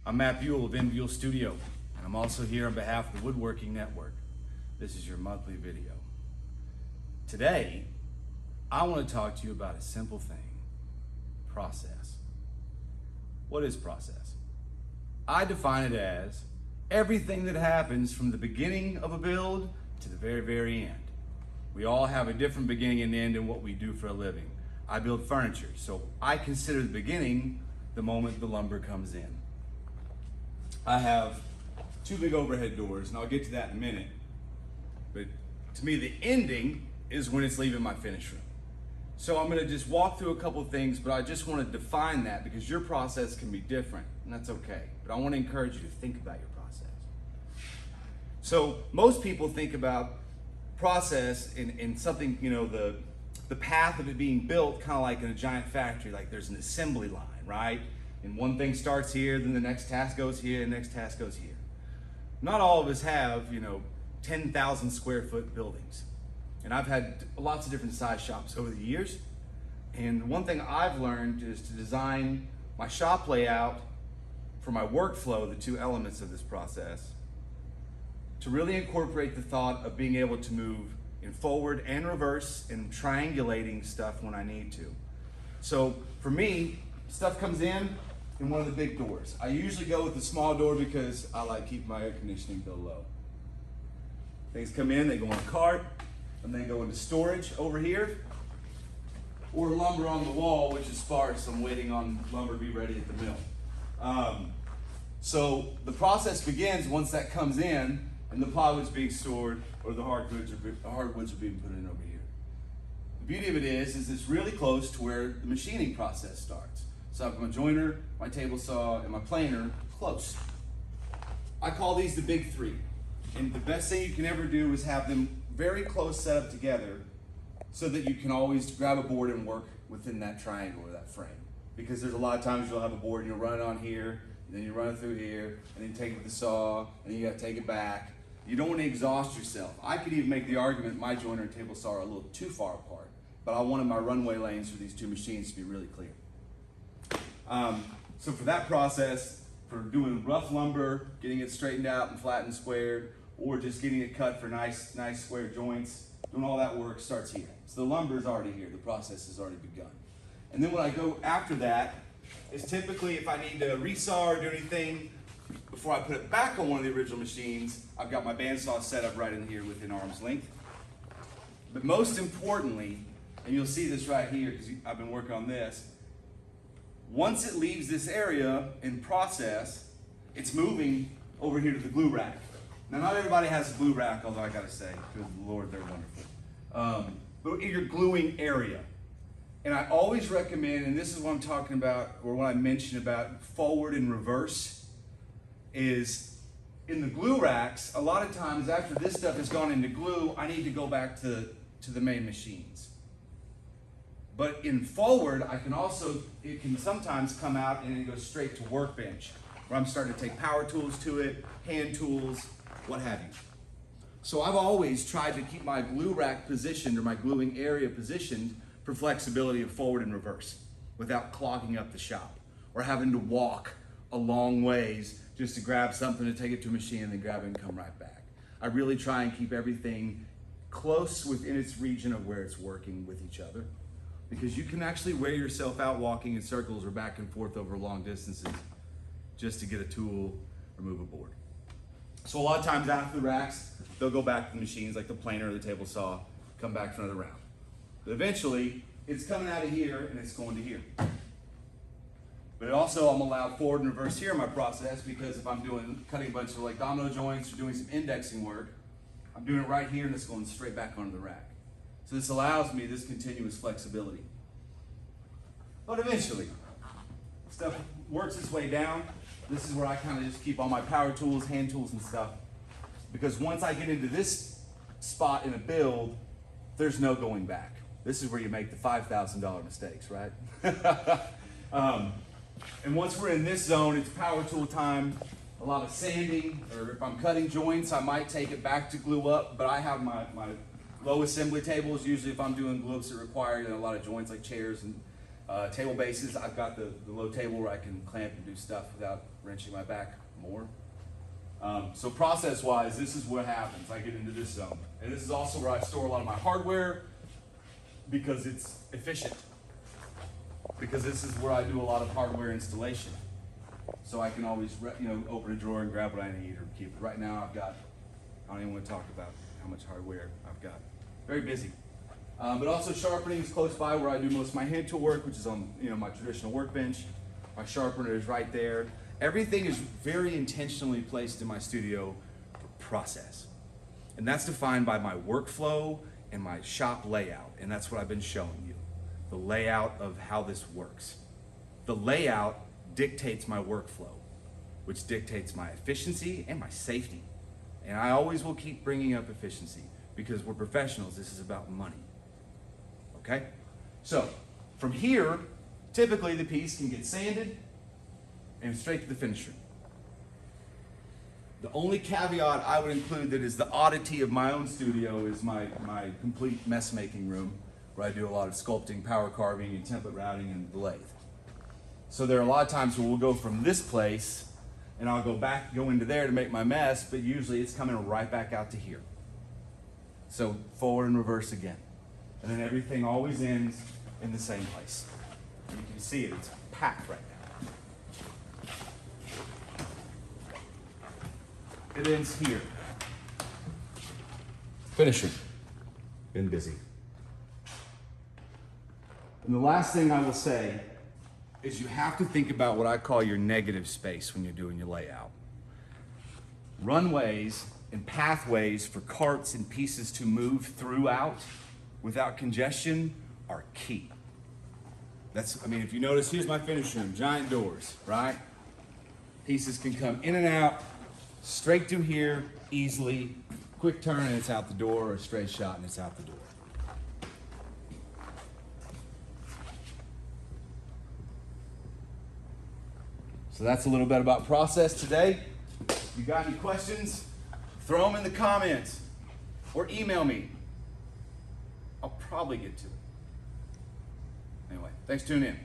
I'm Matt Buell of M Buell Studio, and I'm also here on behalf of the Woodworking Network. This is your monthly video. Today, I want to talk to you about a simple thing: process. What is process? I define it as everything that happens from the beginning of a build to the very, very end. We all have a different beginning and end in what we do for a living. I build furniture, so I consider the beginning the moment the lumber comes in. I have two big overhead doors, and I'll get to that in a minute. But to me, the ending is when it's leaving my finish room. So I'm gonna just walk through a couple of things, but I just wanna define that because your process can be different, and that's okay. But I wanna encourage you to think about your process. So most people think about process in something, you know, the path of it being built kind of like in a giant factory, like there's an assembly line, right? And one thing starts here, then the next task goes here, and the next task goes here. Not all of us have, 10,000 square foot buildings. And I've had lots of different size shops over the years. And one thing I've learned is to design my shop layout for my workflow, the two elements of this process, to really incorporate the thought of being able to move in forward and reverse and triangulating stuff when I need to. So for me, stuff comes in one of the big doors. I usually go with the small door because I like keeping my air conditioning bill low. Things come in, they go on a cart, and they go into storage over here, or lumber on the wall, which is sparse. I'm waiting on lumber to be ready at the mill. So the process begins once that comes in and the plywood's being stored, or the hardwoods are being put in over here. The beauty of it is it's really close to where the machining process starts. So I've got my joiner, my table saw, and my planer close. I call these the big three. And the best thing you can ever do is have them very close set up together so that you can always grab a board and work within that triangle or that frame. Because there's a lot of times you'll have a board and you'll run it on here, and then you run it through here, and then you take it with the saw, and then you gotta take it back. You don't want to exhaust yourself. I could even make the argument my joiner and table saw are a little too far apart, but I wanted my runway lanes for these two machines to be really clear. So for that process, for doing rough lumber, getting it straightened out and flat and squared, or just getting it cut for nice square joints, doing all that work starts here. So the lumber is already here, the process has already begun. And then when I go after that, is typically if I need to resaw or do anything, before I put it back on one of the original machines, I've got my bandsaw set up right in here within arm's length. But most importantly, and you'll see this right here because I've been working on this, once it leaves this area in process, it's moving over here to the glue rack. Now, not everybody has a glue rack, although I gotta say, good Lord, they're wonderful. But in your gluing area. And I always recommend, and this is what I'm talking about, or what I mentioned about forward and reverse, is in the glue racks, a lot of times after this stuff has gone into glue, I need to go back to the main machines. But in forward, it can sometimes come out and it goes straight to workbench, where I'm starting to take power tools to it, hand tools, what have you. So I've always tried to keep my glue rack positioned, or my gluing area positioned, for flexibility of forward and reverse without clogging up the shop or having to walk a long ways just to grab something to take it to a machine and then grab it and come right back. I really try and keep everything close within its region of where it's working with each other, because you can actually wear yourself out walking in circles or back and forth over long distances just to get a tool or move a board. So a lot of times after the racks, they'll go back to the machines like the planer or the table saw, come back for another round. But eventually, it's coming out of here and it's going to here. But also I'm allowed forward and reverse here in my process, because if I'm cutting a bunch of like domino joints or doing some indexing work, I'm doing it right here and it's going straight back onto the rack. So this allows me this continuous flexibility. But eventually, stuff works its way down. This is where I kind of just keep all my power tools, hand tools and stuff. Because once I get into this spot in a build, there's no going back. This is where you make the $5,000 mistakes, right? And once we're in this zone, it's power tool time, a lot of sanding, or if I'm cutting joints, I might take it back to glue up, but I have my low assembly tables. Usually if I'm doing glue ups that require a lot of joints like chairs and Table bases, I've got the low table where I can clamp and do stuff without wrenching my back more. So process-wise, this is what happens. I get into this zone. And this is also where I store a lot of my hardware because it's efficient. Because this is where I do a lot of hardware installation. So I can always, open a drawer and grab what I need or keep it. Right now I don't even want to talk about how much hardware I've got. Very busy. But also sharpening is close by where I do most of my hand tool work, which is on my traditional workbench. My sharpener is right there. Everything is very intentionally placed in my studio for process. And that's defined by my workflow and my shop layout. And that's what I've been showing you. The layout of how this works. The layout dictates my workflow, which dictates my efficiency and my safety. And I always will keep bringing up efficiency because we're professionals. This is about money. Okay? So, from here, typically the piece can get sanded and straight to the finish room. The only caveat I would include that is the oddity of my own studio is my complete mess making room where I do a lot of sculpting, power carving, and template routing and the lathe. So there are a lot of times where we'll go from this place and I'll go into there to make my mess, but usually it's coming right back out to here. So forward and reverse again. And then everything always ends in the same place. You can see it, it's packed right now. It ends here. Finishing. Been busy. And the last thing I will say is you have to think about what I call your negative space when you're doing your layout. Runways and pathways for carts and pieces to move throughout without congestion are key. If you notice, here's my finish room, giant doors, right? Pieces can come in and out, straight through here, easily, quick turn and it's out the door, or a straight shot and it's out the door. So that's a little bit about process today. If you got any questions, throw them in the comments or email me. I'll probably get to it. Anyway, thanks for tuning in.